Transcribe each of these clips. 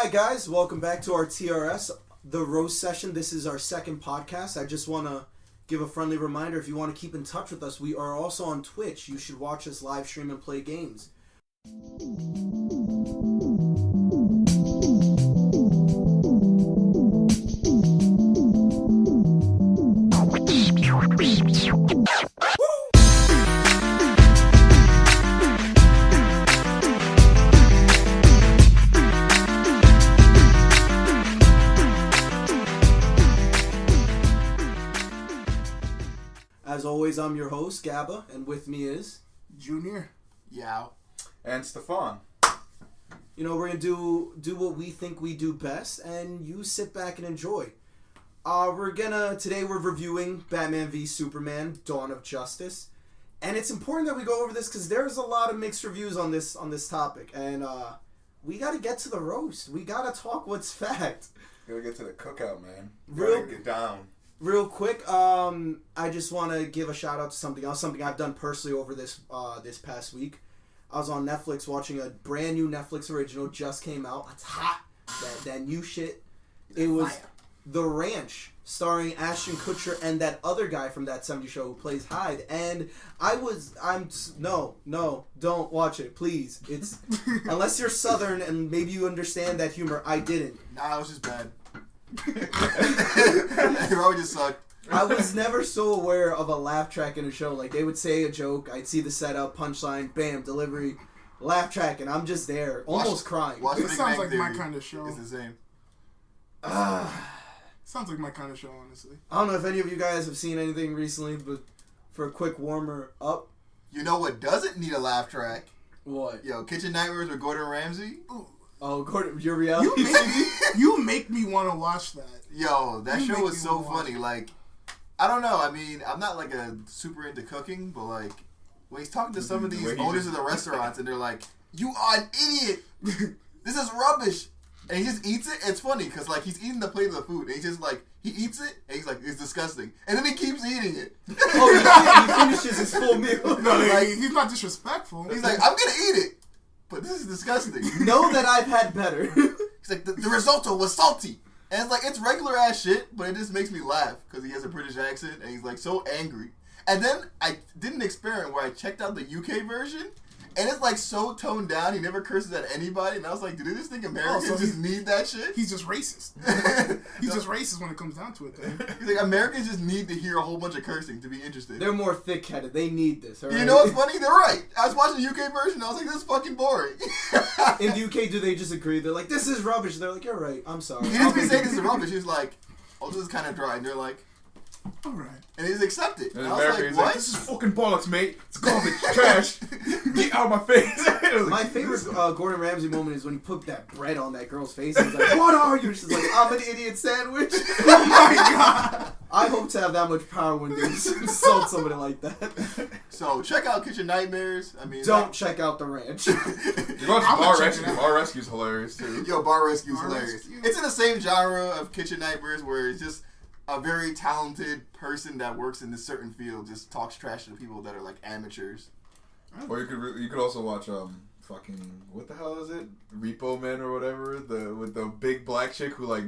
Hi guys, welcome back to our TRS, the roast session. This is our second podcast. I just want to give a friendly reminder, if you want to keep in touch with us, we are also on Twitch. You should watch us live stream and play games. As always, I'm your host, Gabba, and with me is... Junior. Yao. And Stefan. You know, we're going to do what we think we do best, and you sit back and enjoy. Today we're reviewing Batman v Superman, Dawn of Justice. And it's important that we go over this because there's a lot of mixed reviews on this topic. And we got to get to the roast. We got to talk what's fact. Gotta get to the cookout, man. Real- Gotta get down. Real quick, I just want to give a shout out to something else, something I've done personally over this past week. I was on Netflix watching a brand new Netflix original, just came out. It's hot. That new shit. It was The Ranch, starring Ashton Kutcher and that other guy from That 70s Show who plays Hyde. And no, don't watch it, please. It's unless you're Southern and maybe you understand that humor. I didn't. Nah, it was just bad. It probably just sucked. I was never so aware of a laugh track in a show. Like, they would say a joke, I'd see the setup, punchline, bam, delivery, laugh track, and I'm just there, almost crying. It sounds like my kind of show. It's the same. Sounds like my kind of show, honestly. I don't know if any of you guys have seen anything recently, but for a quick warmer up. You know what doesn't need a laugh track? What? Yo, Kitchen Nightmares with Gordon Ramsay. Ooh. Oh, Gordon, your reality? You make me want to watch that. Yo, that show was so funny. Like, I don't know. I mean, I'm not like a super into cooking, but like when he's talking to some of these owners of the restaurants and they're like, "You are an idiot. This is rubbish," and he just eats it. It's funny because like he's eating the plate of the food and he's just like he eats it and he's like, "It's disgusting," and then he keeps eating it. Oh, he finishes his full meal. No, like, he's not disrespectful. He's like, "I'm gonna eat it, but this is disgusting." Know that I've had better. He's like, the risotto was salty. And it's like, it's regular ass shit, but it just makes me laugh because he has a British accent and he's like so angry. And then I did an experiment where I checked out the UK version and it's like so toned down, he never curses at anybody. And I was like, do they just think Americans just need that shit? He's just racist. He's just racist when it comes down to it, though. He's like, Americans just need to hear a whole bunch of cursing to be interested. They're more thick-headed. They need this, alright? You know what's funny? They're right. I was watching the UK version and I was like, this is fucking boring. In the UK, do they just agree? They're like, this is rubbish. They're like, you're right. I'm sorry. He didn't say this is rubbish. He was like, oh, this is kind of dry. And they're like, Alright. and they just accept it. And I was like, what? this is fucking bollocks, mate. It's garbage, trash. Get out of my face. My favorite Gordon Ramsay moment is when he put that bread on that girl's face. And he's like, what are you? She's like, I'm an idiot sandwich. Oh my god. I hope to have that much power when they insult somebody like that. So check out Kitchen Nightmares. I mean, Don't check out The Ranch. You watch I'm Bar gonna check Rescue. it out. Bar Rescue's hilarious, too. Yo, Bar Rescue is Bar hilarious. Rescue. It's in the same genre of Kitchen Nightmares where it's just a very talented person that works in this certain field just talks trash to people that are like amateurs. Or you could also watch fucking what the hell is it? Repo Man or whatever, with the big black chick who like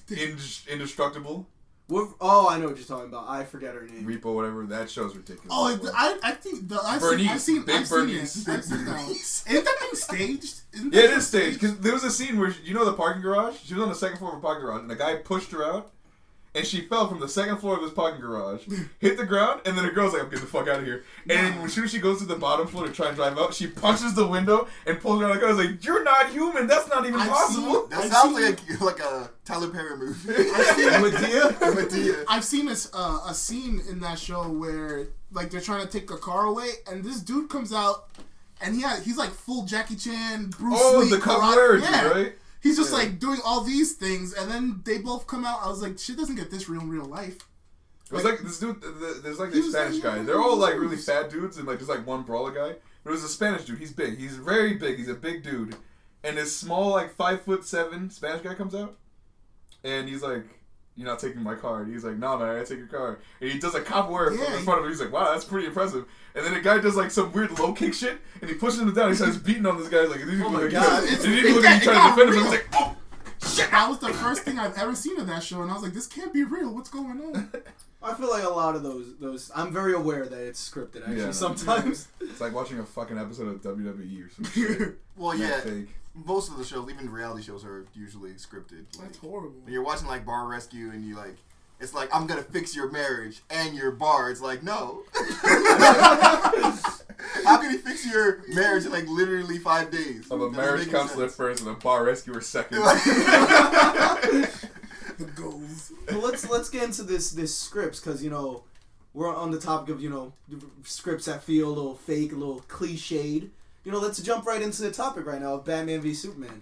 is indestructible. Oh, I know what you're talking about. I forget her name. Repo, whatever. That show's ridiculous. Oh, I think I've Bernice. seen Big it. Bernice. I've seen that. Isn't that thing staged? Yeah, it is staged. Because there was a scene where, you know the parking garage? She was on the second floor of a parking garage, and the guy pushed her out, and she fell from the second floor of this parking garage, hit the ground, and then the girl's like, I'm getting the fuck out of here. And as soon as she goes to the bottom floor to try and drive out, she punches the window and pulls her out. I was like, you're not human. That's not even possible. That sounds like a Tyler Perry movie. Medea. I've seen a scene in that show where like they're trying to take a car away, and this dude comes out, and he's like full Jackie Chan, Bruce Lee. Oh, the capoeira dude, right? He's just like doing all these things, and then they both come out. I was like, shit doesn't get this real in real life. It was like this dude, there's like this Spanish guy. They're all like really fat dudes, and like there's like one brawler guy. But it was a Spanish dude. He's big. He's very big. He's a big dude. And this small, like 5'7" Spanish guy comes out, and he's like, "You're not taking my car." And he's like, "No, man, I gotta take your car." And he does a capoeira in front of him. He's like, "Wow, that's pretty impressive." And then the guy does like some weird low kick shit, and he pushes him down. He starts beating on this guy like, "Oh my god!" And he looks like he's trying to defend him. And he's like, "Oh." That was the first thing I've ever seen of that show, and I was like, this can't be real. What's going on? I feel like a lot of those. I'm very aware that it's scripted. Actually, sometimes it's like watching a fucking episode of WWE or some shit. Well, yeah. Fake. Most of the shows, even reality shows, are usually scripted. That's horrible. When you're watching like Bar Rescue and you like, it's like, I'm gonna fix your marriage and your bar. It's like, no. How can he fix your marriage in like literally 5 days? I'm a marriage counselor first and a bar rescuer second. The goals. Well, let's get into this scripts, because we're on the topic of scripts that feel a little fake, a little cliched. Let's jump right into the topic right now of Batman v Superman,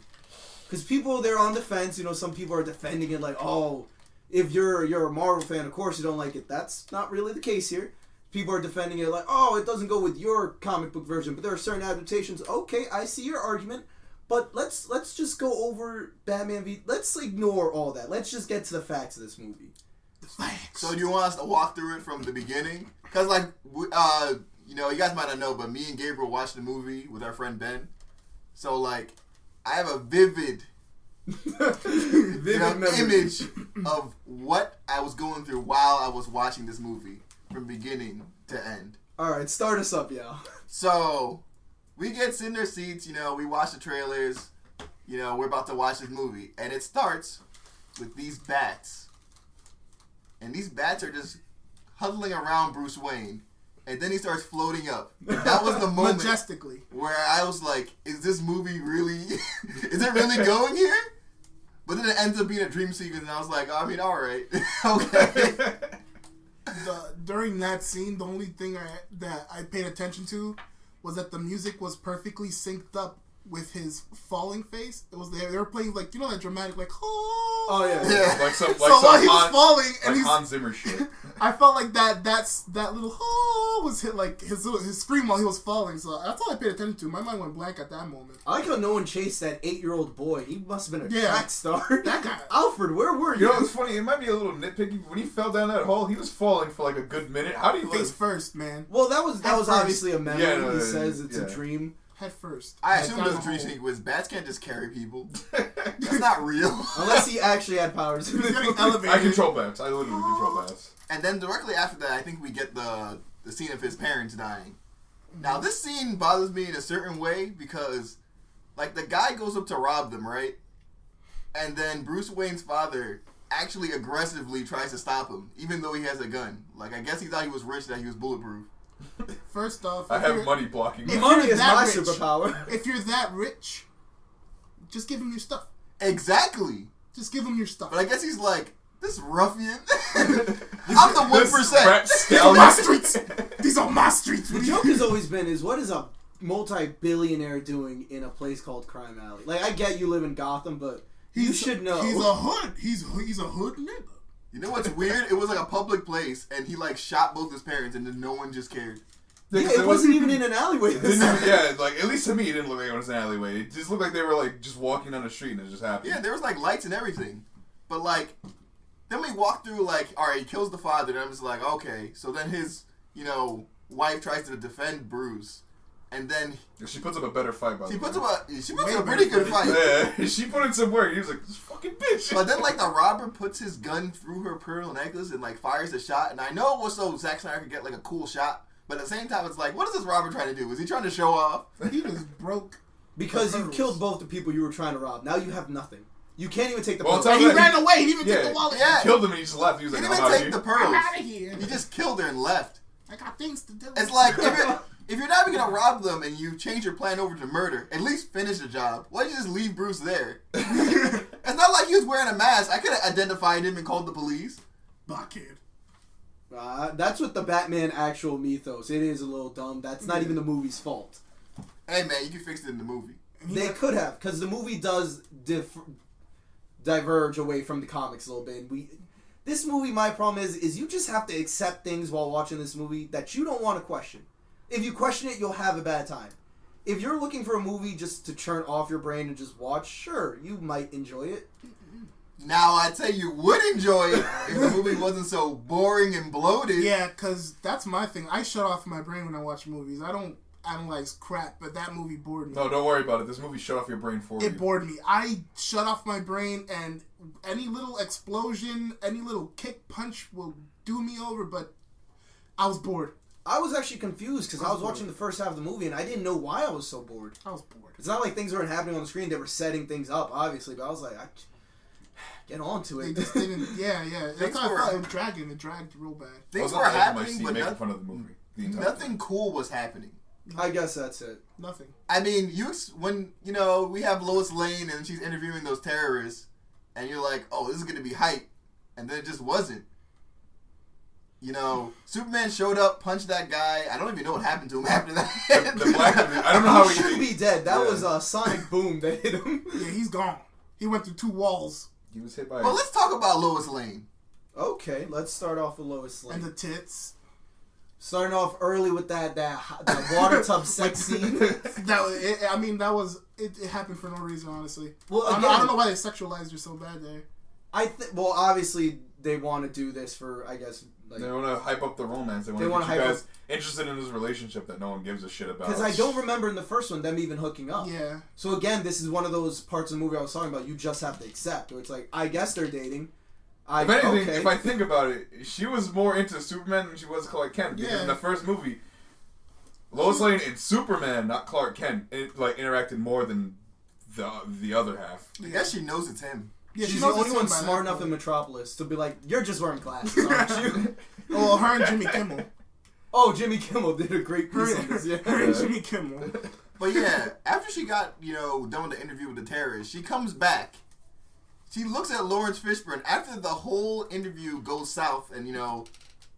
because people, they're on the fence. Some people are defending it like, oh, if you're a Marvel fan, of course you don't like it. That's not really the case here. People are defending it like, oh, it doesn't go with your comic book version, but there are certain adaptations. Okay, I see your argument. But let's just go over Batman v... Let's ignore all that. Let's just get to the facts of this movie. The facts. So do you want us to walk through it from the beginning? Because, like, you guys might not know, but me and Gabriel watched the movie with our friend Ben. So, like, I have a vivid image of what I was going through while I was watching this movie from beginning to end. All right, start us up, y'all. So... we get in their seats, we watch the trailers, we're about to watch this movie. And it starts with these bats. And these bats are just huddling around Bruce Wayne. And then he starts floating up. That was the moment majestically where I was like, is this movie really, is it really going here? But then it ends up being a dream sequence and I was like, I mean, alright. Okay. During that scene, the only thing that I paid attention to was that the music was perfectly synced up with his falling face. It was they were playing like that dramatic like oh yeah. Like so while he was falling and Hans Zimmer shit. I felt like that little was hit like his scream while he was falling. So that's all I paid attention to. My mind went blank at that moment. I like how no one chased that 8-year-old boy. He must have been a track star. That guy, Alfred, where were you? You know what's funny? It might be a little nitpicky, but when he fell down that hole, he was falling for like a good minute. How do you face first, man? Well, that was obviously a memory. Yeah, he says it's a dream. Head first. I assume those dream sequences, bats can't just carry people. That's not real. Unless he actually had powers. He was getting elevated. I control bats. I literally control bats. And then directly after that, I think we get the scene of his parents dying. Now, this scene bothers me in a certain way because, like, the guy goes up to rob them, right? And then Bruce Wayne's father actually aggressively tries to stop him, even though he has a gun. Like, I guess he thought he was rich, that he was bulletproof. First off, I have money blocking. Money is my superpower. If you're that rich, just give him your stuff. Exactly. Just give him your stuff. But I guess he's like, this ruffian. I'm the 1%. These are my streets. These are my streets. The joke has always been what is a multi-billionaire doing in a place called Crime Alley? Like, I get you live in Gotham, but you should know. He's a hood. He's a hood nigga. You know what's weird? It was like a public place, and he like shot both his parents, and then no one just cared. Yeah, it wasn't even in an alleyway. Yeah, like at least to me, it didn't look like it was an alleyway. It just looked like they were like just walking down the street, and it just happened. Yeah, there was like lights and everything, but like then we walk through like, all right, he kills the father, and I'm just like, okay. So then his wife tries to defend Bruce. And then she puts up a better fight. By the way, she puts up a pretty good fight. Yeah, she put in some work. He was like, "This fucking bitch." But then, like, the robber puts his gun through her pearl necklace and like fires a shot. And I know it was so Zack Snyder could get like a cool shot. But at the same time, it's like, what is this robber trying to do? Is he trying to show off? He was broke. Because you killed both the people you were trying to rob. Now you have nothing. You can't even take the pearl. And he ran away. He didn't even take the wallet. Yeah. He killed him and he just left. He was like, he didn't even take the pearls. I'm out of here. He just killed her and left. I got things to do. It's like, if you're not even going to rob them and you change your plan over to murder, at least finish the job. Why don't you just leave Bruce there? It's not like he was wearing a mask. I could have identified him and called the police. Blockhead. That's what the Batman actual mythos. It is a little dumb. That's not even the movie's fault. Hey, man, you can fix it in the movie. They could have, because the movie does diverge away from the comics a little bit. This movie, my problem is you just have to accept things while watching this movie that you don't want to question. If you question it, you'll have a bad time. If you're looking for a movie just to turn off your brain and just watch, sure, you might enjoy it. Now, I'd say you would enjoy it if the movie wasn't so boring and bloated. Yeah, because that's my thing. I shut off my brain when I watch movies. I don't analyze crap, but that movie bored me. No, don't worry about it. This movie shut off your brain for you. It bored me. I shut off my brain, and any little explosion, any little kick punch will do me over, but I was bored. I was actually confused because I was watching the first half of the movie and I didn't know why I was so bored. I was bored. It's not like things weren't happening on the screen. They were setting things up, obviously, but I was like, get on to it. They just didn't, yeah. That's how I felt. It dragged real bad. Things were happening, but making fun of the movie. Nothing cool was happening. I guess that's it. Nothing. I mean, when we have Lois Lane and she's interviewing those terrorists, and you're like, oh, this is going to be hype, and then it just wasn't. Superman showed up, punched that guy. I don't even know what happened to him after that. The black dude, I don't know how he should be dead. That was a sonic boom that hit him. Yeah, he's gone. He went through 2 walls. He was hit by. Well, let's talk about Lois Lane. Okay, let's start off with Lois Lane. And the tits. Starting off early with that water tub sex scene. It happened for no reason, honestly. Well, again, I don't know why they sexualized her so bad there. Well, obviously they want to do this for, I guess. They want to hype up the romance. They want to get you guys interested in this relationship that no one gives a shit about. Because I don't remember in the first one them even hooking up. Yeah. So again, this is one of those parts of the movie I was talking about. You just have to accept, or it's like, I guess they're dating. If anything, if I think about it, she was more into Superman than she was Clark Kent. Because in the first movie, Lois Lane and Superman, not Clark Kent, interacted more than the other half. I guess she knows it's him. Yeah, she's the only one smart enough in Metropolis to be like, you're just wearing glasses, aren't you? Well, her and Jimmy Kimmel. Oh, Jimmy Kimmel did a great piece on this, yeah. Her and Jimmy Kimmel. But yeah, after she got, done with the interview with the terrorists, she comes back. She looks at Lawrence Fishburne after the whole interview goes south and,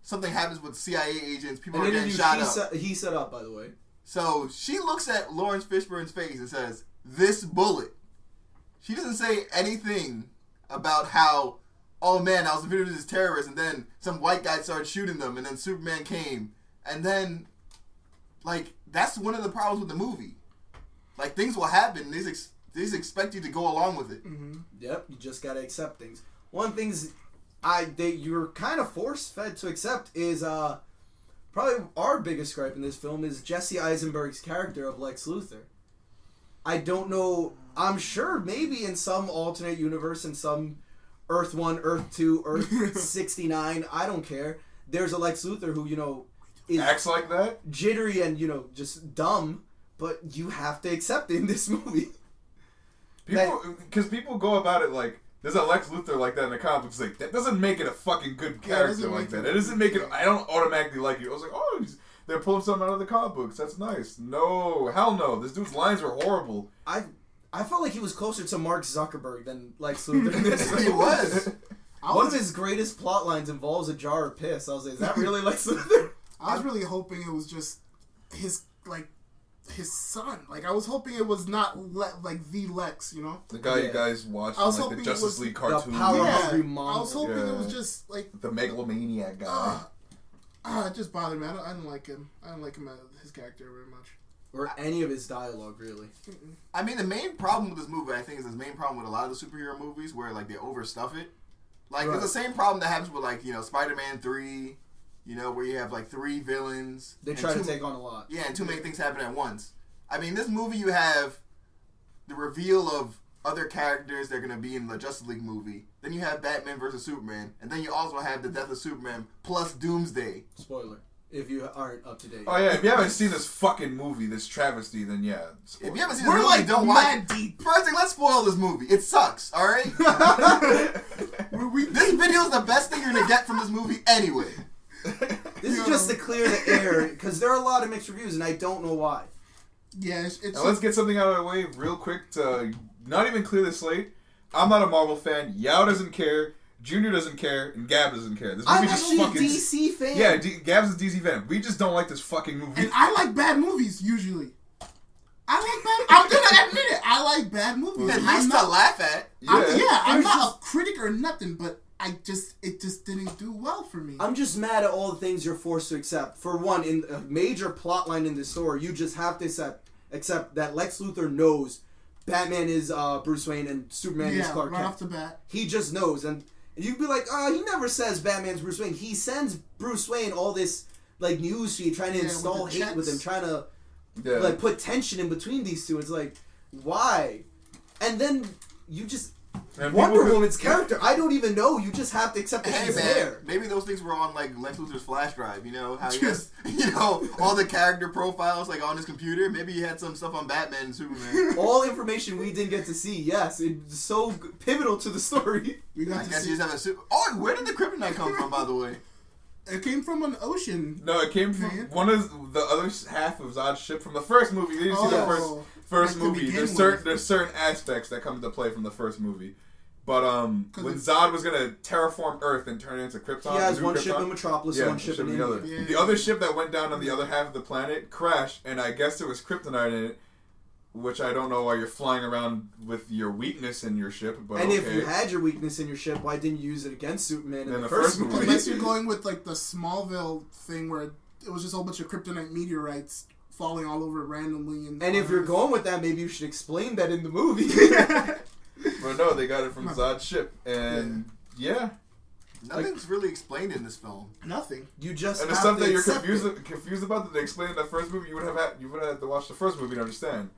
something happens with CIA agents, people are getting shot up. He set up, by the way. So she looks at Lawrence Fishburne's face and says, "This bullet." She doesn't say anything about how, oh man, I was interviewing this terrorist and then some white guy started shooting them and then Superman came. And then, that's one of the problems with the movie. Things will happen. They just expect you to go along with it. Mm-hmm. Yep, you just gotta accept things. One of the things you're kind of force-fed to accept is, probably our biggest gripe in this film is Jesse Eisenberg's character of Lex Luthor. I don't know. I'm sure maybe in some alternate universe, in some Earth 1, Earth 2, Earth 69, I don't care. There's a Lex Luthor who, is acts like that? Jittery and, just dumb, but you have to accept it in this movie. Because people go about it like, there's a Lex Luthor like that in the comics. Like, that doesn't make it a fucking good character like that. It doesn't make it, I don't automatically like it. I was like, oh, they're pulling something out of the comic books. That's nice. No, hell no. This dude's lines were horrible. I felt like he was closer to Mark Zuckerberg than Lex Luthor in this. He was. One of his greatest plot lines involves a jar of piss. I was like, is that really Lex Luthor? I was really hoping it was just his son. I was hoping it was not the Lex, The guy you guys watched the Justice League cartoon. The power-hungry monster. I was hoping it was just the megalomaniac guy. It just bothered me. I don't like him. I don't like him as his character very much. Or any of his dialogue, really. I mean, the main problem with this movie, I think, is the main problem with a lot of the superhero movies where, they overstuff it. It's the same problem that happens with, Spider-Man 3, where you have, 3 villains. They try to take on a lot. Yeah, and too many things happen at once. I mean, this movie, you have the reveal of other characters that are going to be in the Justice League movie. Then you have Batman versus Superman. And then you also have the death of Superman plus Doomsday. Spoiler. If you aren't up to date. Oh yeah, if you haven't seen this fucking movie, this travesty, then yeah. If you haven't seen this movie, don't watch it. Deep. First thing, let's spoil this movie. It sucks, alright? This video is the best thing you're going to get from this movie anyway. This is just to clear the air, because there are a lot of mixed reviews, and I don't know why. Yeah, now let's get something out of the way real quick to not even clear the slate. I'm not a Marvel fan. Yao doesn't care. Junior doesn't care, and Gab doesn't care. This movie I'm just actually fucking a DC fan. Yeah, Gab's a DC fan. We just don't like this fucking movie. And I like bad movies usually. I'm gonna admit it. I like bad movies. At least to laugh at. I'm not a critic or nothing, but it just didn't do well for me. I'm just mad at all the things you're forced to accept. For one, in a major plot line in this story, you just have to accept that Lex Luthor knows Batman is Bruce Wayne and Superman is Clark Kent. Right off the bat. He just knows, and you'd be like, he never says Batman's Bruce Wayne. He sends Bruce Wayne all this news feed, trying to install hate with him, trying to like put tension in between these two. It's like, why? And then you just Wonder Woman's character, I don't even know. You just have to accept that she's there. Maybe those things were on like Lex Luthor's flash drive. You know how he has, all the character profiles like on his computer. Maybe he had some stuff on Batman and Superman. All information we didn't get to see. Yes, it's so pivotal to the story. I guess you just have a Oh, where did the kryptonite come from, by the way? It came from an ocean. No, it came from one of the other half of Zod's ship from the first movie. You didn't see the first movie. There's certain aspects that come into play from the first movie. But when Zod was gonna terraform Earth and turn it into Krypton, he has one ship in Metropolis, one ship in India. Yeah. The other ship that went down on the other half of the planet crashed, and I guess there was kryptonite in it, which I don't know why you're flying around with your weakness in your ship. But and if you had your weakness in your ship, why didn't you use it against Superman in the first movie? Unless you're going with like the Smallville thing where it was just a whole bunch of kryptonite meteorites falling all over randomly. And if you're going with that, maybe you should explain that in the movie. But no, they got it from Zod's ship, and nothing's really explained in this film. Nothing. You just and the stuff that you're confused about that they explained in the first movie, you would have had to watch the first movie to understand.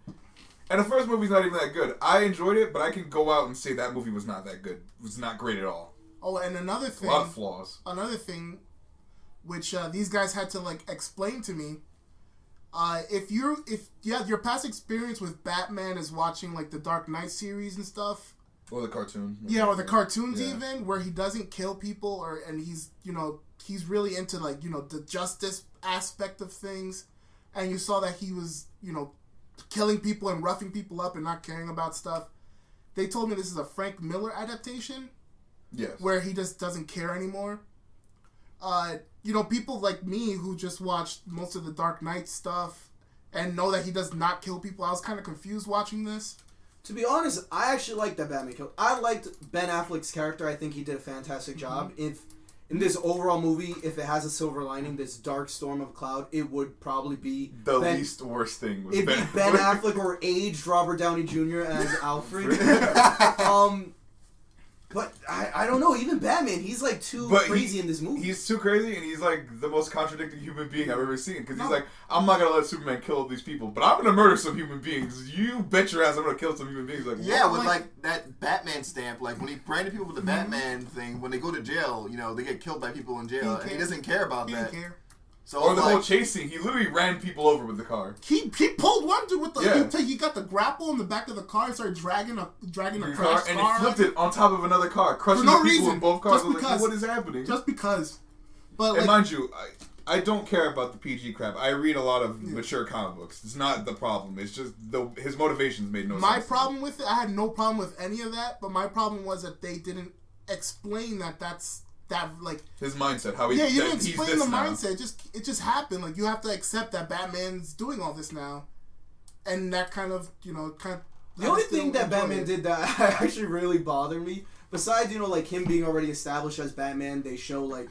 And the first movie's not even that good. I enjoyed it, but I can go out and say that movie was not that good. It was not great at all. Oh, and another thing, a lot of flaws. Another thing, which these guys had to like explain to me. If you have your past experience with Batman is watching like the Dark Knight series and stuff, or the cartoon, or the cartoons even, where he doesn't kill people, and he's he's really into like the justice aspect of things, and you saw that he was killing people and roughing people up and not caring about stuff. They told me this is a Frank Miller adaptation, where he just doesn't care anymore. People like me who just watched most of the Dark Knight stuff and know that he does not kill people. I was kind of confused watching this. To be honest, I actually liked that Batman kill. I liked Ben Affleck's character. I think he did a fantastic job. If in this overall movie, if it has a silver lining, this dark storm of cloud, it would probably be the least worst thing. It'd be Ben Affleck or aged Robert Downey Jr. as Alfred. But I don't know. Even Batman, he's like too crazy in this movie. He's too crazy, and he's like the most contradicting human being I've ever seen. Because he's like, I'm not gonna let Superman kill all these people, but I'm gonna murder some human beings. You bet your ass I'm gonna kill some human beings. Like, with like that Batman stamp. Like when he branded people with the Batman thing, when they go to jail, they get killed by people in jail, and he doesn't care about that. Care. So or the whole chase scene, he literally ran people over with the car. He pulled one dude with the he got the grapple in the back of the car and started dragging a car, and he flipped it on top of another car, crushing the people in both cars. Like, what is happening? Just because. But and mind you, I don't care about the PG crap. I read a lot of mature comic books. It's not the problem. It's just his motivations made no sense. My problem with it, I had no problem with any of that, but my problem was that they didn't explain that's like his mindset, how he you didn't explain the mindset. It just happened. Like you have to accept that Batman's doing all this now, and that kind of the only thing that Batman did that actually really bothered me, besides like him being already established as Batman, they show like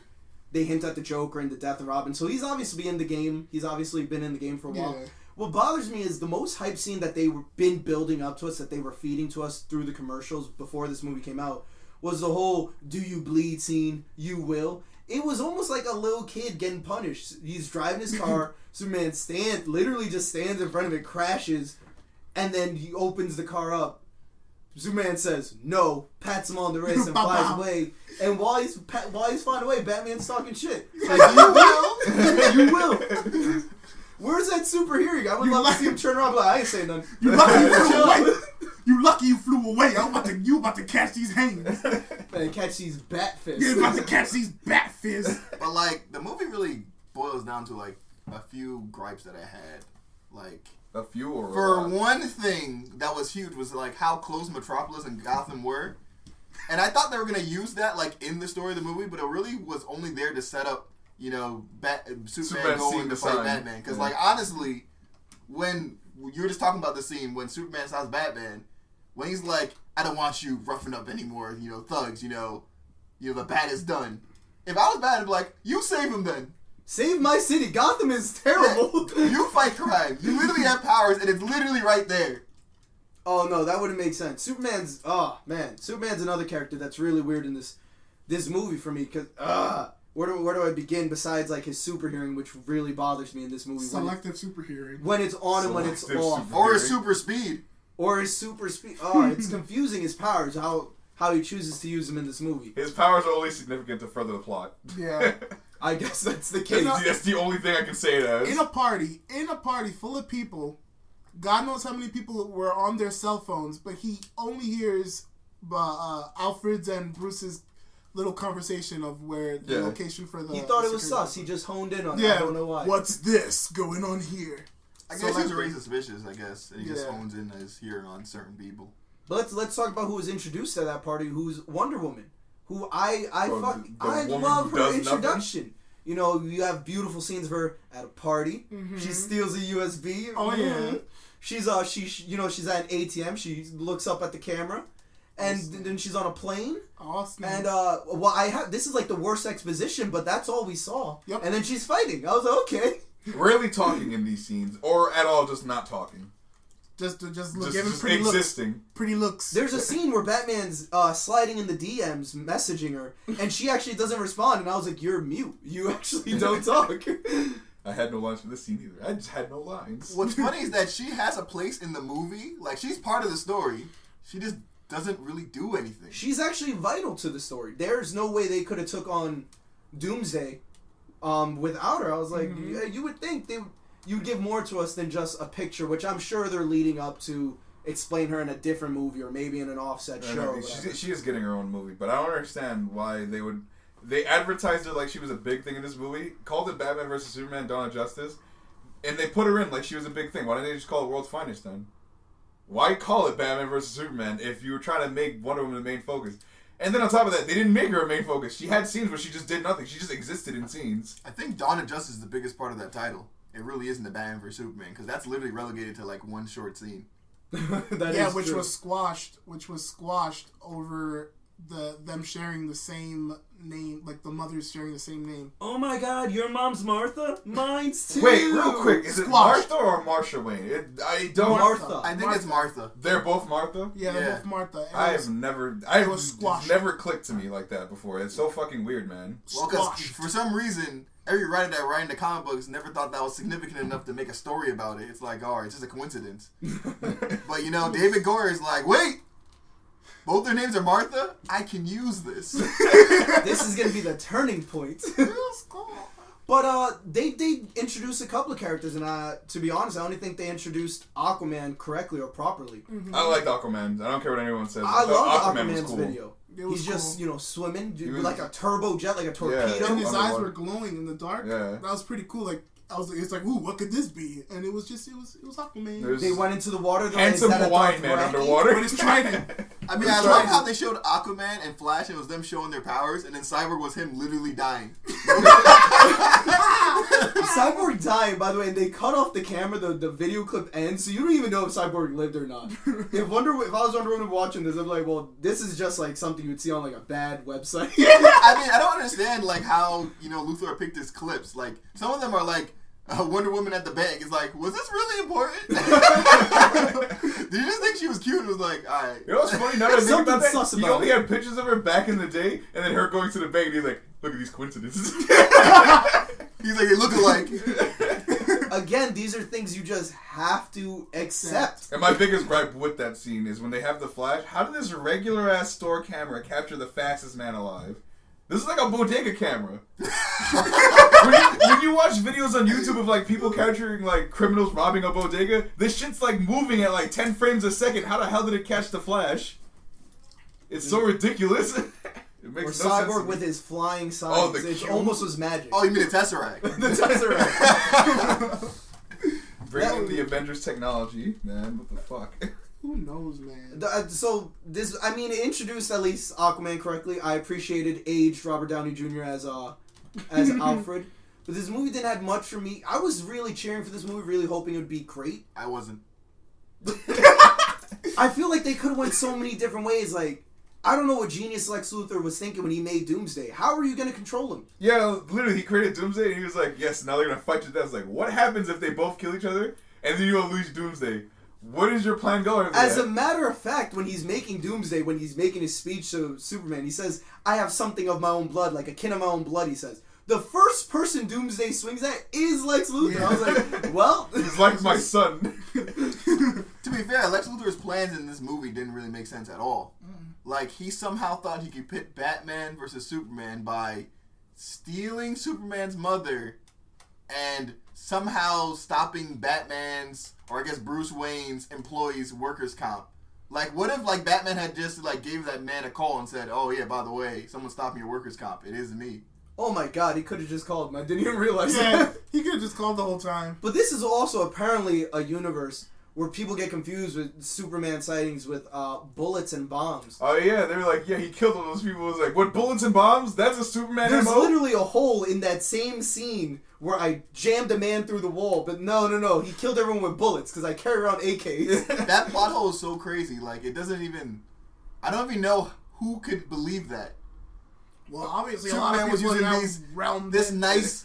they hint at the Joker and the death of Robin, so he's obviously in the game. He's obviously been in the game for a while. What bothers me is the most hype scene that they were been building up to us, that they were feeding to us through the commercials before this movie came out, was the whole "do you bleed" scene. You will. It was almost like a little kid getting punished. He's driving his car. Superman literally just stands in front of it, crashes, and then he opens the car up. Superman says no, pats him on the wrist, and flies away. And while he's flying away, Batman's talking shit. Like, you will, you will. Where's that super hearing? I would love to see him turn around. Like, I ain't saying nothing. You lucky you flew away. You lucky you flew away. You about to catch these hands. And catch these bat fists. You're about to catch these bat fists. But like the movie really boils down to like a few gripes that I had. Like a few or for one thing that was huge was like how close Metropolis and Gotham were. And I thought they were gonna use that like in the story of the movie, but it really was only there to set up, Superman going to fight Batman. Because like honestly, when you were just talking about the scene when Superman stops Batman, when he's like, I don't want you roughing up anymore, thugs, the bat is done. If I was Batman, I'd be like, you save him then. Save my city. Gotham is terrible. Yeah, you fight crime. You literally have powers, and it's literally right there. Oh, no, that wouldn't make sense. Superman's another character that's really weird in this movie for me, because, where do I begin besides like his super hearing, which really bothers me in this movie. Selective super hearing. When it's on and when it's off. Or his super speed. Or his super speed. Oh, it's confusing, his powers, how he chooses to use them in this movie. His powers are only significant to further the plot. Yeah. I guess that's the case. That's the only thing I can say it as. In a party full of people, God knows how many people were on their cell phones, but he only hears Alfred's and Bruce's little conversation of where the location for the... He thought it was sus. He just honed in on it. Yeah. I don't know why. What's this going on here? I guess he was already suspicious, I guess. And he just hones in his hearing on certain people. But let's talk about who was introduced to that party, who's Wonder Woman. Who I love her introduction. Nothing. You know, you have beautiful scenes of her at a party. Mm-hmm. She steals a USB. Oh yeah. She's she's at an ATM. She looks up at the camera, and then she's on a plane. Awesome. And this is like the worst exposition, but that's all we saw. Yep. And then she's fighting. I was like, okay. Rarely talking in these scenes, or at all, just not talking. Just look, giving pretty existing. Looks. Pretty looks. There's a scene where Batman's sliding in the DMs, messaging her, and she actually doesn't respond. And I was like, "You're mute. You actually don't talk." I had no lines for this scene either. I just had no lines. What's funny is that she has a place in the movie. Like, she's part of the story. She just doesn't really do anything. She's actually vital to the story. There's no way they could have took on Doomsday without her. I was like, you would think you'd give more to us than just a picture, which I'm sure they're leading up to explain her in a different movie or maybe in an offset show. She is getting her own movie, but I don't understand why they advertised her like she was a big thing in this movie, called it Batman vs. Superman: Dawn of Justice, and they put her in like she was a big thing. Why didn't they just call it World's Finest then? Why call it Batman vs. Superman if you were trying to make Wonder Woman the main focus? And then on top of that, they didn't make her a main focus. She had scenes where she just did nothing. She just existed in scenes. I think Dawn of Justice is the biggest part of that title. It really isn't the Batman vs. Superman, because that's literally relegated to like one short scene. Which was squashed over them sharing the same name, like the mothers sharing the same name. Oh my God, your mom's Martha? Mine's too. Wait, real quick, is it Martha or Marsha Wayne? Martha. I think it's Martha. They're both Martha? Yeah, they're both Martha. I've never clicked to me like that before. It's so fucking weird, man. Well, because for some reason, every writer that writing the comic books never thought that was significant enough to make a story about it. It's like, oh, it's just a coincidence. But, David Goyer is like, wait! Both their names are Martha? I can use this. This is going to be the turning point. But they introduced a couple of characters, and to be honest, I don't think they introduced Aquaman correctly or properly. Mm-hmm. I liked Aquaman. I don't care what anyone says. I love Aquaman's Aquaman's video. He's just, swimming with like a turbo jet, like a torpedo. Yeah, and his eyes were glowing in the dark. Yeah. That was pretty cool. Like, it's like, ooh, what could this be? And it was Aquaman. They went into the water. Handsome Hawaiian man underwater. With his trident. I mean, I love how they showed Aquaman and Flash, and it was them showing their powers, and then Cyborg was him literally dying. Cyborg died, by the way, and they cut off the camera, the video clip ends, so you don't even know if Cyborg lived or not. If I was Wonder Woman watching this, I'd be like, well, this is just like something you'd see on like a bad website. I mean, I don't understand like how, Luthor picked his clips. Like, some of them are like, Wonder Woman at the bank. It's like, was this really important? Did you just think she was cute? It was like, alright. You know what's funny? Now that I think about that, he only had pictures of her back in the day, and then her going to the bank, and he's like, look at these coincidences. He's like, they look alike. Again, these are things you just have to accept. And my biggest gripe with that scene is when they have the Flash, how did this regular-ass store camera capture the fastest man alive? This is like a bodega camera. when you watch videos on YouTube of like people capturing like criminals robbing a bodega, this shit's like moving at like 10 frames a second. How the hell did it catch the Flash? It's so ridiculous. It makes no sense. Cyborg with his flying signs. It almost was magic. Oh, you mean the Tesseract? The Tesseract. Bringing the Avengers technology, man. What the fuck? Who knows, man? It introduced at least Aquaman correctly. I appreciated aged Robert Downey Jr. as Alfred. But this movie didn't have much for me. I was really cheering for this movie, really hoping it would be great. I wasn't. I feel like they could have went so many different ways. Like, I don't know what genius Lex Luthor was thinking when he made Doomsday. How are you going to control him? Yeah, literally, he created Doomsday, and he was like, yes, now they're going to fight to death. It's like, what happens if they both kill each other, and then you unleash Doomsday? What is your plan going? As a matter of fact, when he's making Doomsday, when he's making his speech to Superman, he says, I have something of my own blood, like a kin of my own blood, he says. the first person Doomsday swings at is Lex Luthor. Yeah. I was like, well... He's like my son. To be fair, Lex Luthor's plans in this movie didn't really make sense at all. Like, he somehow thought he could pit Batman versus Superman by stealing Superman's mother and somehow stopping Batman's, or I guess Bruce Wayne's, employees' workers' comp. Like, what if, like, Batman had just, like, gave that man a call and said, oh, yeah, by the way, someone stopped your workers' comp. It is me. Oh, my God. He could have just called him. I didn't even realize that. He could have just called the whole time. But this is also apparently a universe where people get confused with Superman sightings with bullets and bombs. Oh, yeah. They were like, yeah, he killed all those people. It was like, what, bullets and bombs? That's a Superman There's MO? literally a hole in that same scene where I jammed a man through the wall. But no. He killed everyone with bullets because I carry around AKs. That plot hole is so crazy. Like, it doesn't even... I don't even know who could believe that. Well, obviously, Superman was using this nice...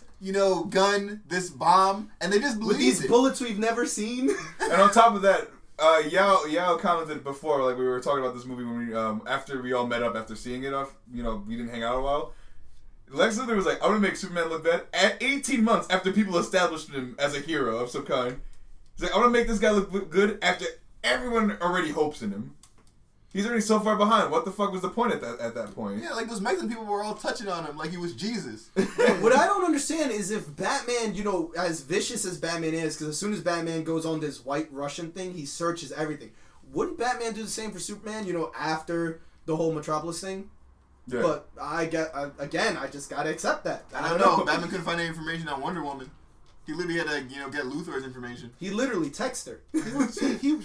gun, this bomb, and they just believe with these bullets we've never seen. And on top of that, Yao commented before, like we were talking about this movie when we after we all met up after seeing it we didn't hang out a while. Lex Luthor was like, I'm gonna make Superman look bad at 18 months after people established him as a hero of some kind. He's like, I'm gonna make this guy look good after everyone already hopes in him. He's already so far behind. What the fuck was the point at that point? Yeah, like those Mexican people were all touching on him like he was Jesus. What I don't understand is if Batman, as vicious as Batman is, because as soon as Batman goes on this white Russian thing, he searches everything. Wouldn't Batman do the same for Superman, after the whole Metropolis thing? Yeah. But I just gotta accept that. I don't know. Batman couldn't find any information on Wonder Woman. He literally had to, get Luthor's information. He literally texted her.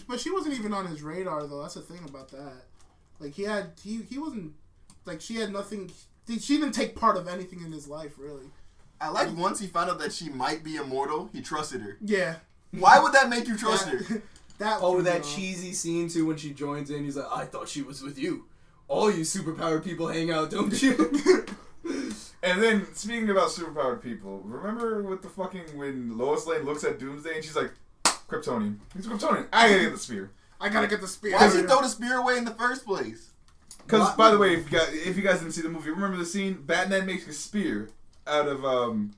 But she wasn't even on his radar, though. That's the thing about that. Like, he wasn't, like, she had nothing, she didn't take part of anything in his life, really. I like once he found out that she might be immortal, he trusted her. Yeah. Why would that make you trust her? That cheesy scene, too, when she joins in, he's like, I thought she was with you. All you superpowered people hang out, don't you? And then, speaking about superpowered people, remember with when Lois Lane looks at Doomsday and she's like, Kryptonian. He's Kryptonian. I gotta get the spear. I gotta get the spear. Why did he throw the spear away in the first place? Because, by the way, if you guys didn't see the movie, remember the scene? Batman makes a spear out of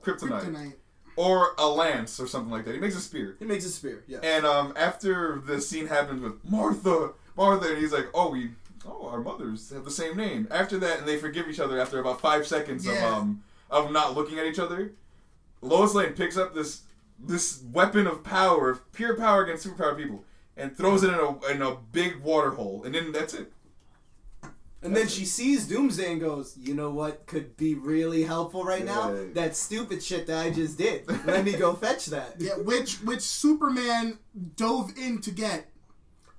kryptonite. Or a lance or something like that. He makes a spear. Yeah. And after the scene happens with Martha, and he's like, our mothers have the same name. After that, and they forgive each other after about 5 seconds of not looking at each other. Lois Lane picks up this weapon of power, pure power against superpowered people, and throws it in a big water hole, and then that's it. And then she sees Doomsday and goes, you know what could be really helpful right now? That stupid shit that I just did. Let me go fetch that. Yeah, which Superman dove in to get.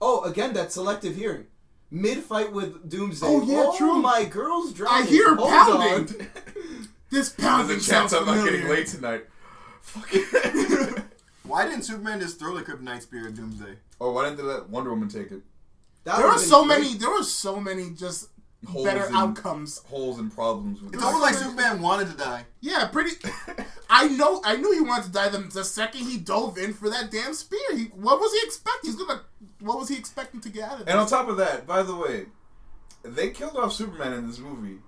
Oh, again, that selective hearing. Mid-fight with Doomsday. Oh, yeah, true. My girl's driving. I hear pounding. This pounding There's a chance I'm not getting late tonight. Fuck it. Why didn't Superman just throw the kryptonite spear at Doomsday? Or why didn't they let Wonder Woman take it? There were so many just better outcomes. Holes and problems. It's almost like Superman wanted to die. Yeah, pretty. I knew he wanted to die the second he dove in for that damn spear. What was he expecting? What was he expecting to get out of this? And on top of that, by the way, they killed off Superman in this movie,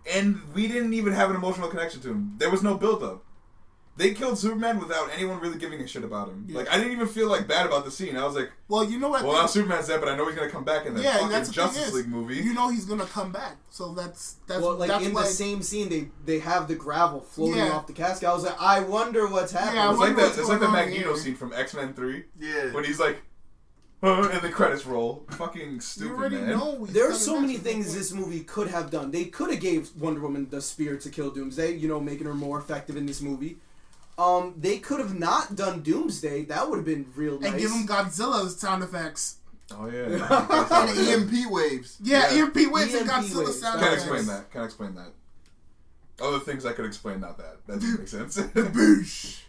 and we didn't even have an emotional connection to him. There was no build-up. They killed Superman without anyone really giving a shit about him. Yeah. Like, I didn't even feel bad about the scene. I was like, well, you know what? Well, now Superman's dead, but I know he's gonna come back in that fucking Justice League movie. You know he's gonna come back, so that's in the same scene they have the gravel floating off the casket. I was like, I wonder what's happening. Yeah, it's like the Magneto scene from X-Men 3. Yeah, when he's like, and the credits roll. Fucking stupid, man. There are so many things this movie could have done. They could have gave Wonder Woman the spear to kill Doomsday. making her more effective in this movie. They could have not done Doomsday. That would have been real nice. And give him Godzilla's sound effects. Oh, yeah. And EMP waves. Yeah, EMP waves and Godzilla sound effects. Can't explain that. Other things I could explain, not that. That doesn't make sense.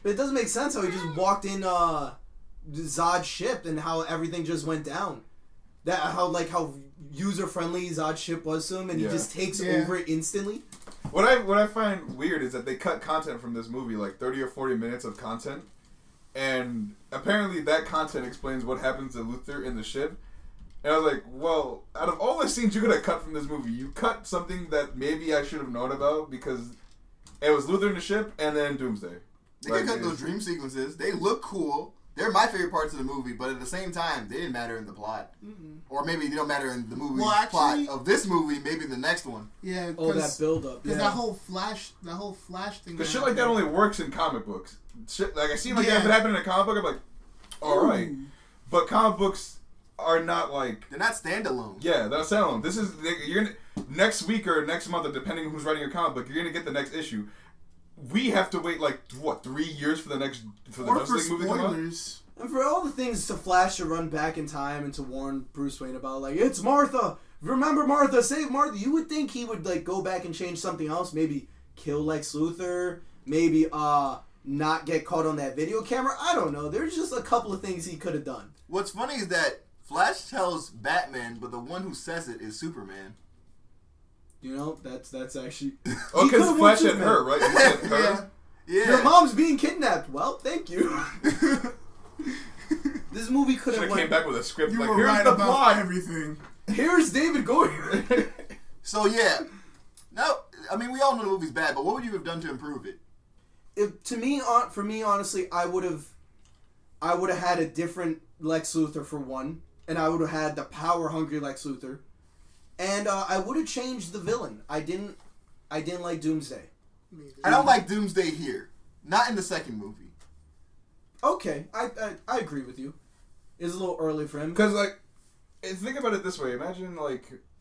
But it doesn't make sense how he just walked in Zod's ship and how everything just went down. How user-friendly Zod's ship was to him, and he just takes over it instantly. What I find weird is that they cut content from this movie, like 30 or 40 minutes of content, and apparently that content explains what happens to Luthor in the ship. And I was like, well, out of all the scenes you could have cut from this movie, you cut something that maybe I should have known about, because It was Luthor in the ship and then Doomsday. They could cut those dream sequences. They look cool. They're my favorite parts of the movie, but at the same time, they didn't matter in the plot. Mm-mm. Or maybe they don't matter in the movie plot of this movie, maybe the next one. Yeah, that build-up. Because that whole Flash thing. Because shit like that only works in comic books. Shit, like, I see like that if it happened in a comic book, I'm like, alright. But comic books are not like... They're not standalone. Yeah, they're not standalone. This is... You're gonna, next week or next month, or depending on who's writing your comic book, you're going to get the next issue. We have to wait, 3 years for the Justice League movie to come out? And for all the things to Flash to run back in time and to warn Bruce Wayne about, it's Martha! Remember Martha! Save Martha! You would think he would, go back and change something else. Maybe kill Lex Luthor. Maybe, not get caught on that video camera. I don't know. There's just a couple of things he could have done. What's funny is that Flash tells Batman, but the one who says it is Superman. You know, that's actually... Oh, because Flash said her, right? He said her? Yeah. Your mom's being kidnapped. Well, thank you. This movie could have came back with a script you like, were here's right the about plot. Everything. Here's David Goyer. So, yeah. No, I mean, we all know the movie's bad, but what would you have done to improve it? For me, honestly, I would have had a different Lex Luthor for one, and I would have had the power-hungry Lex Luthor, and I would have changed the villain. I didn't like Doomsday. I don't like Doomsday here. Not in the second movie. Okay, I agree with you. It's a little early for him. Because, think about it this way. Imagine,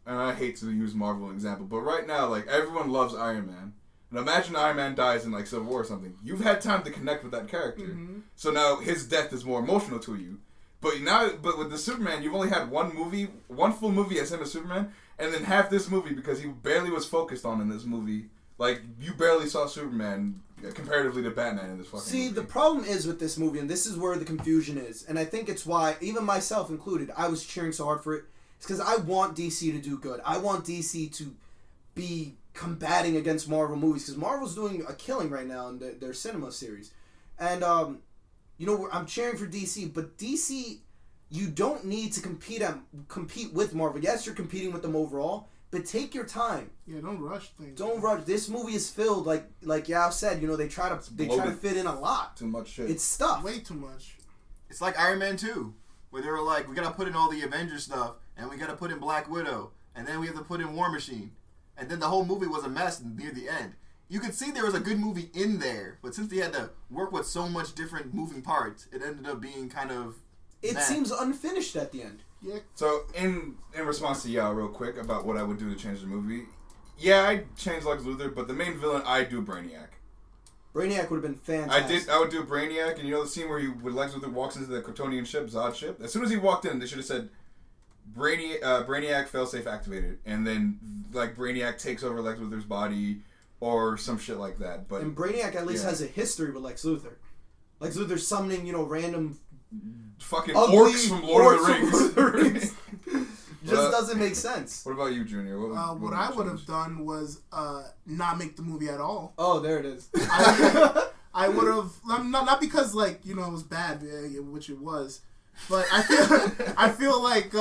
and I hate to use Marvel as an example, but right now, everyone loves Iron Man. And imagine Iron Man dies in, Civil War or something. You've had time to connect with that character. Mm-hmm. So now his death is more emotional to you. But with the Superman, you've only had one full movie as him as Superman, and then half this movie because he barely was focused on in this movie. You barely saw Superman comparatively to Batman in this fucking movie. The problem is with this movie, and this is where the confusion is, and I think it's why, even myself included, I was cheering so hard for it. It's because I want DC to do good. I want DC to be combating against Marvel movies, because Marvel's doing a killing right now in their cinema series. And, I'm cheering for DC, but DC, you don't need to compete with Marvel. Yes, you're competing with them overall, but take your time. Yeah, don't rush things. Don't rush. This movie is filled, like Yao said, they try to fit in a lot. Too much shit. It's stuff. Way too much. It's like Iron Man 2, where they were like, we gotta put in all the Avengers stuff, and we gotta put in Black Widow, and then we have to put in War Machine. And then the whole movie was a mess near the end. You could see there was a good movie in there, but since they had to work with so much different moving parts, it ended up being kind of... It seems unfinished at the end. Yeah. So, in response to y'all, real quick, about what I would do to change the movie, yeah, I'd change Lex Luthor, but the main villain, I'd do Brainiac. Brainiac would have been fantastic. I would do Brainiac, and the scene where Lex Luthor walks into the Kryptonian ship, Zod ship? As soon as he walked in, they should have said, Brainiac failsafe activated, and then, Brainiac takes over Lex Luthor's body, or some shit like that. But and Brainiac at least has a history with Lex Luthor. Lex Luthor's summoning, random... fucking orcs from Lord of the Rings. Just doesn't make sense. What about you, Junior? What I would have done was not make the movie at all. Oh, there it is. I would have not because it was bad, which it was, but I feel like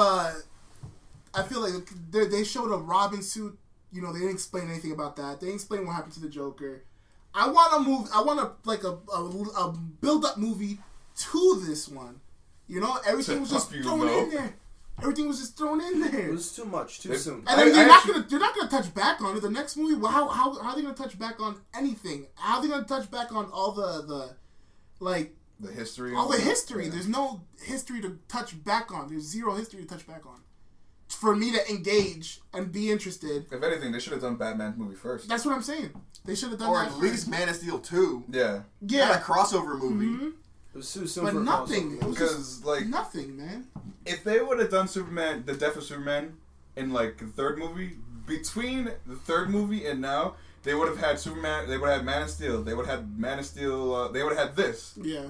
they showed a Robin suit. They didn't explain anything about that. They didn't explain what happened to the Joker. I want a build up movie to this one. Everything was just thrown in there. Everything was just thrown in there. It was too much, too soon. And then they're not gonna touch back on it. The next movie, how are they gonna touch back on anything? How are they gonna touch back on all the history? All the history. Yeah. There's no history to touch back on. There's zero history to touch back on. For me to engage and be interested. If anything, they should have done Batman's movie first. That's what I'm saying. They should have done that first. Or at least Man of Steel 2. Yeah. Yeah. Not a crossover movie. Mm-hmm. It was too soon but for nothing. a Because nothing, man. If they would have done Superman, the death of Superman, in the third movie, between the third movie and now, they would have had Superman. They would have had Man of Steel. They would have had Man of Steel. They would have had this. Yeah.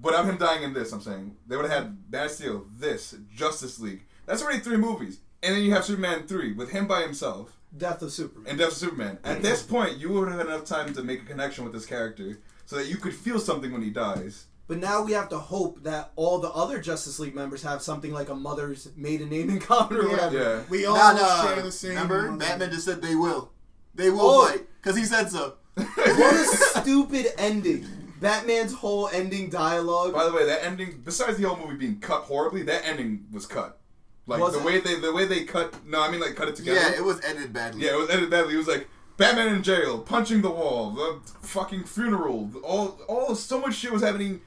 Without him dying in this, I'm saying they would have had Man of Steel, this, Justice League. That's already 3 movies, and then you have Superman 3 with him by himself. Death of Superman. And Death of Superman. At this point, you would have had enough time to make a connection with this character so that you could feel something when he dies. But now we have to hope that all the other Justice League members have something like a mother's maiden name in common or whatever. Yeah. We all share the same. Remember, Batman just said they will. They will fight. Because he said so. What a stupid ending. Batman's whole ending dialogue. By the way, that ending, besides the whole movie being cut horribly, that ending was cut. Like Was the way they cut. No, I mean like cut it together. Yeah, it was edited badly. Yeah, it was edited badly. It was like Batman in jail, punching the wall, the fucking funeral, all so much shit was happening.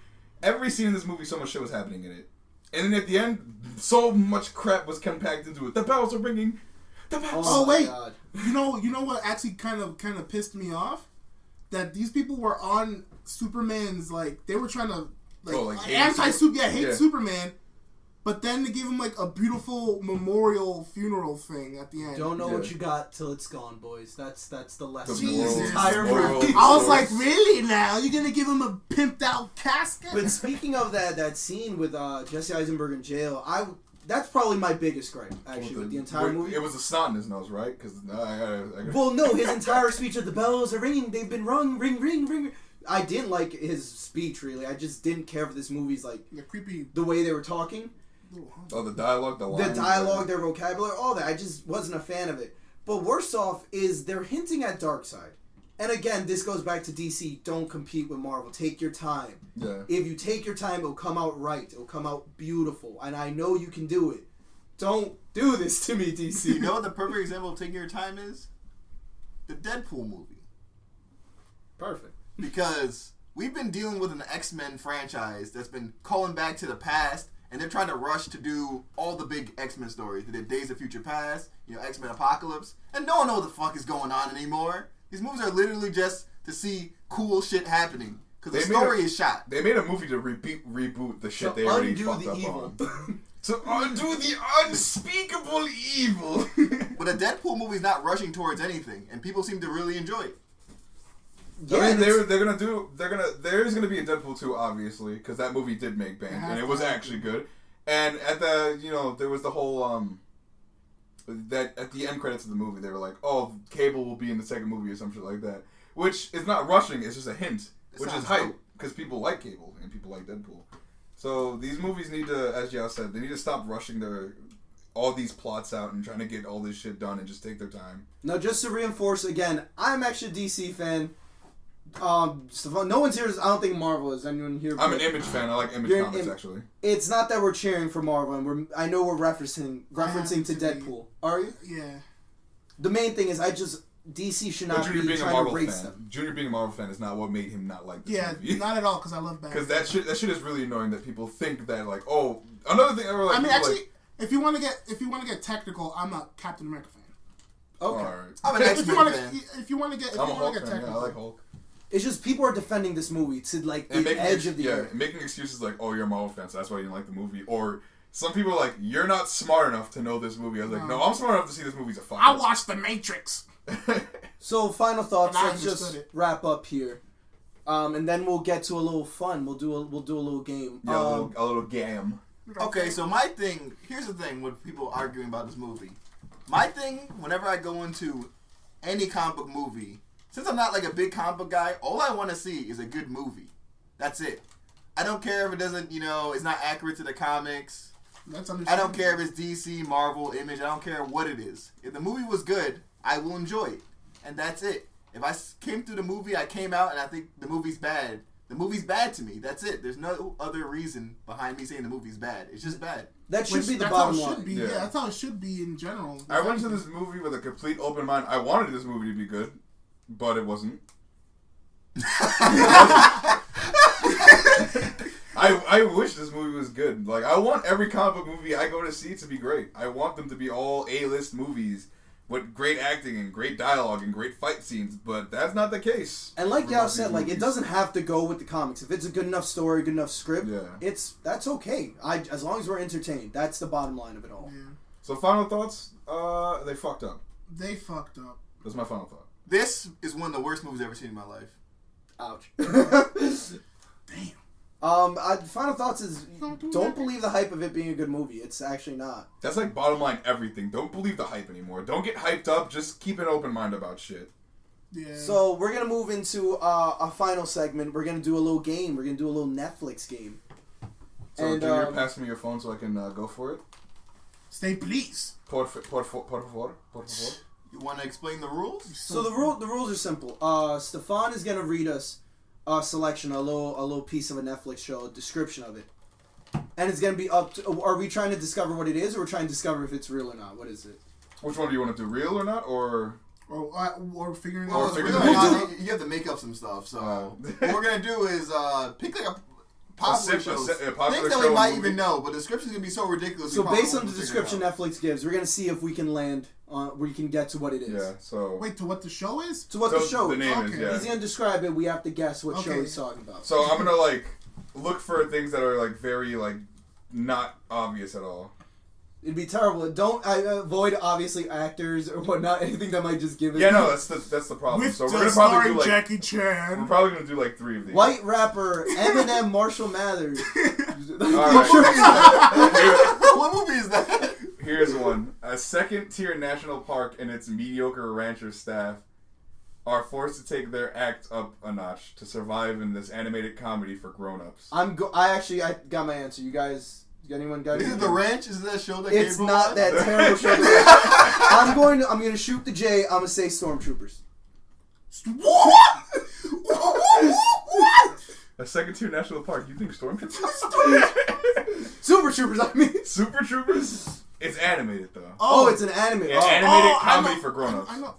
Every scene in this movie, so much shit was happening in it. And then at the end, so much crap was compacted into it. The bells are ringing. The bells. Oh wait, God. you know what actually kind of pissed me off? That these people were on Superman's, like, they were trying to hate Superman, but then they gave him like a beautiful memorial funeral thing at the end. Don't know what you got till it's gone, boys. That's the lesson. Jesus. The entire movie. I was like, really now? You're gonna give him a pimped out casket? But speaking of that scene with Jesse Eisenberg in jail, that's probably my biggest gripe, actually, with the entire movie. It was the snot in his nose, right? Because I got. Well, no, his entire speech of the bells are ringing, they've been rung, ring, ring, ring. I didn't like his speech, really. I just didn't care for this movie's, like, the way they were talking. Oh, the dialogue, the lines. The dialogue, their vocabulary, all that. I just wasn't a fan of it. But worse off is they're hinting at Darkseid. And again, this goes back to DC. Don't compete with Marvel. Take your time. Yeah. If you take your time, it'll come out right. It'll come out beautiful. And I know you can do it. Don't do this to me, DC. You know what the perfect example of taking your time is? The Deadpool movie. Perfect. Because we've been dealing with an X-Men franchise that's been calling back to the past, and they're trying to rush to do all the big X-Men stories. They did Days of Future Past, X-Men Apocalypse, and no one knows what the fuck is going on anymore. These movies are literally just to see cool shit happening. Because the story is shot. They made a movie to reboot the shit they already fucked up on. To undo the unspeakable evil. But a Deadpool movie's not rushing towards anything, and people seem to really enjoy it. Yeah, I mean, there's gonna be a Deadpool 2, obviously, because that movie did make bank, and it was actually good. And at the, there was the whole, that at the end credits of the movie, they were like, oh, Cable will be in the second movie or some shit like that. Which is not rushing, it's just a hint, which is hype, because people like Cable, and people like Deadpool. So these movies need to, as Yao said, they need to stop rushing all these plots out and trying to get all this shit done and just take their time. Now, just to reinforce again, I'm actually a DC fan. No one's here. I don't think Marvel is. Anyone here? I'm an Image fan. I like Image comics actually. It's not that we're cheering for Marvel, and I know we're referencing to Deadpool. Are you? Yeah. The main thing is, DC should not be trying to race them. Junior being a Marvel fan is not what made him not like this movie. Not at all, because I love Batman. Because that shit is really annoying that people think that, like, oh, another thing. Like, I mean, actually, like, if you want to get technical, I'm a Captain America fan. Okay. Right. I'm an X-Men fan. If you want to get technical, yeah, I like Hulk. It's just people are defending this movie to like the edge of the earth. Yeah, making excuses like, oh, you're a Marvel fan, so that's why you didn't like the movie. Or some people are like, you're not smart enough to know this movie. I was like, no, I'm smart enough to see this movie's a fuck. I watched The Matrix. So, final thoughts. Let's just wrap up here, and then we'll get to a little fun. We'll do a little game. Yeah, a little game. Okay, so here's the thing with people arguing about this movie. My thing, whenever I go into any comic book movie, since I'm not like a big comic book guy, all I want to see is a good movie. That's it. I don't care if it doesn't, it's not accurate to the comics. I don't care if it's DC, Marvel, Image. I don't care what it is. If the movie was good, I will enjoy it. And that's it. If I came through the movie, I came out and I think the movie's bad. The movie's bad to me. That's it. There's no other reason behind me saying the movie's bad. It's just bad. That should be the bottom line. Yeah, that's how it should be in general. I went to this movie with a complete open mind. I wanted this movie to be good, but it wasn't. I wish this movie was good. Like, I want every comic book movie I go to see to be great. I want them to be all A-list movies with great acting and great dialogue and great fight scenes, but that's not the case. And like Yao said, like, it doesn't have to go with the comics. If it's a good enough story, good enough script, that's okay. As long as we're entertained, that's the bottom line of it all. Yeah. So final thoughts, they fucked up. They fucked up. That's my final thought. This is one of the worst movies I've ever seen in my life. Ouch. Damn. Final thoughts is don't believe the hype of it being a good movie. It's actually not. That's like bottom line everything. Don't believe the hype anymore. Don't get hyped up. Just keep an open mind about shit. Yeah. So we're gonna move into a final segment. We're gonna do a little game. We're gonna do a little Netflix game. So Junior, pass me your phone so I can go for it. Stay please. Por favor. You want to explain the rules? So the rules are simple. Stefan is gonna read us a selection, a little piece of a Netflix show, a description of it, and it's gonna be up to. Are we trying to discover what it is, or we're trying to discover if it's real or not? What is it? Which one do you want to do, real or not, or figuring Oh, out? figuring out. You have to make up some stuff. So what we're gonna do is pick like a popular shows, things that we might even know, but the description's gonna be so ridiculous. So based on the description Netflix gives, we're gonna see if we can land where you can get to what it is. Yeah. So wait, to what the show is? To what the show the name is. Yeah. He's gonna describe it. We have to guess what show he's talking about. So I'm gonna like look for things that are like very like not obvious at all. It'd be terrible. Don't avoid obviously actors or whatnot. Anything that might just give it. Yeah, no, that's the problem. With so we're gonna probably do like Jackie Chan. We're probably gonna do like 3 of these. White rapper Eminem Marshall Mathers. What movie is that? Here's one. A second-tier national park and its mediocre rancher staff are forced to take their act up a notch to survive in this animated comedy for grown-ups. I got my answer. You guys. Anyone got? Is it The Ranch? Is it that show that? It's not that terrible show. I'm gonna shoot the J. I'm gonna say Stormtroopers. What? A second-tier national park. You think Stormtroopers? Super Troopers. I mean, Super Troopers. It's animated though. Oh, it's an anime. Yeah, animated comedy for grown-ups. I know.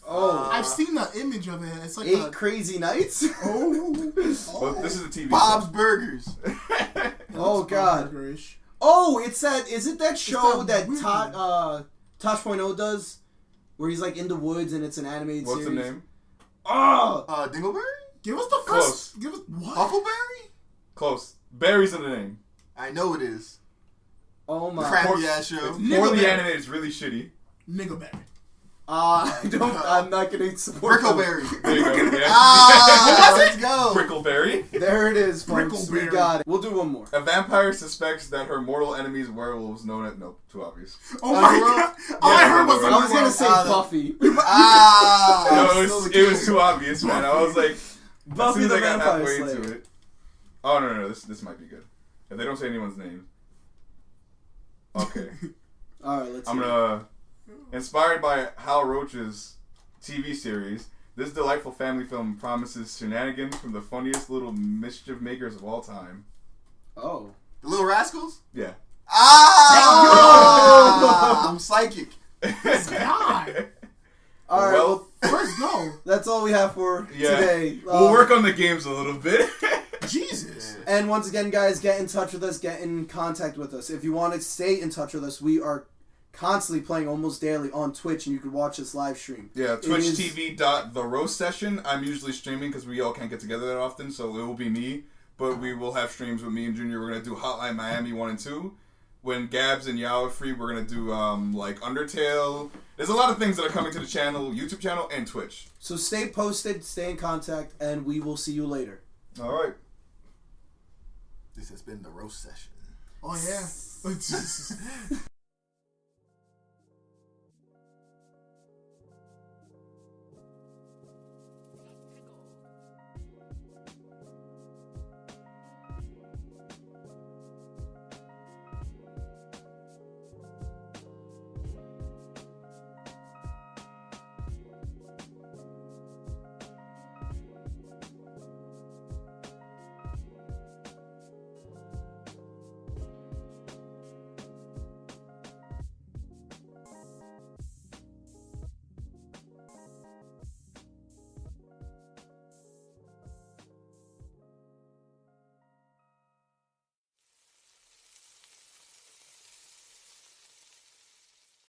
I've seen the image of it. It's like 8 Crazy Nights. But this is a TV. Bob's Burgers. Oh God. Oh, it's that. Is it that show that Tosh.0 does, where he's like in the woods and it's an animated What's series? the name? Oh, Dingleberry? Give us the first. Close. Give us what? Huckleberry? Close. Barry's in the name. I know it is. oh my. Crappy ass show. Poorly animated is really shitty. Niggaberry. I'm not gonna support Brickleberry. There you go. Yeah. Let's go. Brickleberry. There it is, folks. We got it. We'll do one more. A vampire suspects that her mortal enemy is werewolves known as... Nope, too obvious. Oh my god. All I heard was I was gonna say Buffy. No, it was too obvious, man. I was like... Buffy as soon the as I got Vampire halfway Slayer. into it... Oh, no, this might be good. If they don't say anyone's name. Okay. Alright, let's see. I'm gonna... Inspired by Hal Roach's TV series, this delightful family film promises shenanigans from the funniest little mischief makers of all time. Oh. The Little Rascals? Yeah. I'm psychic. God. Alright, Well, First go. that's all we have for yeah. today. We'll work on the games a little bit. Jesus. And once again, guys, get in touch with us. Get in contact with us. If you want to stay in touch with us, we are constantly playing almost daily on Twitch, and you can watch us live stream. Yeah, twitch.tv.theroastsession. I'm usually streaming because we all can't get together that often, so it will be me. But we will have streams with me and Junior. We're going to do Hotline Miami 1 and 2. When Gabs and Yao are free, we're going to do like Undertale. There's a lot of things that are coming to the channel, YouTube channel, and Twitch. So stay posted, stay in contact, and we will see you later. All right. This has been the roast session. Oh yeah.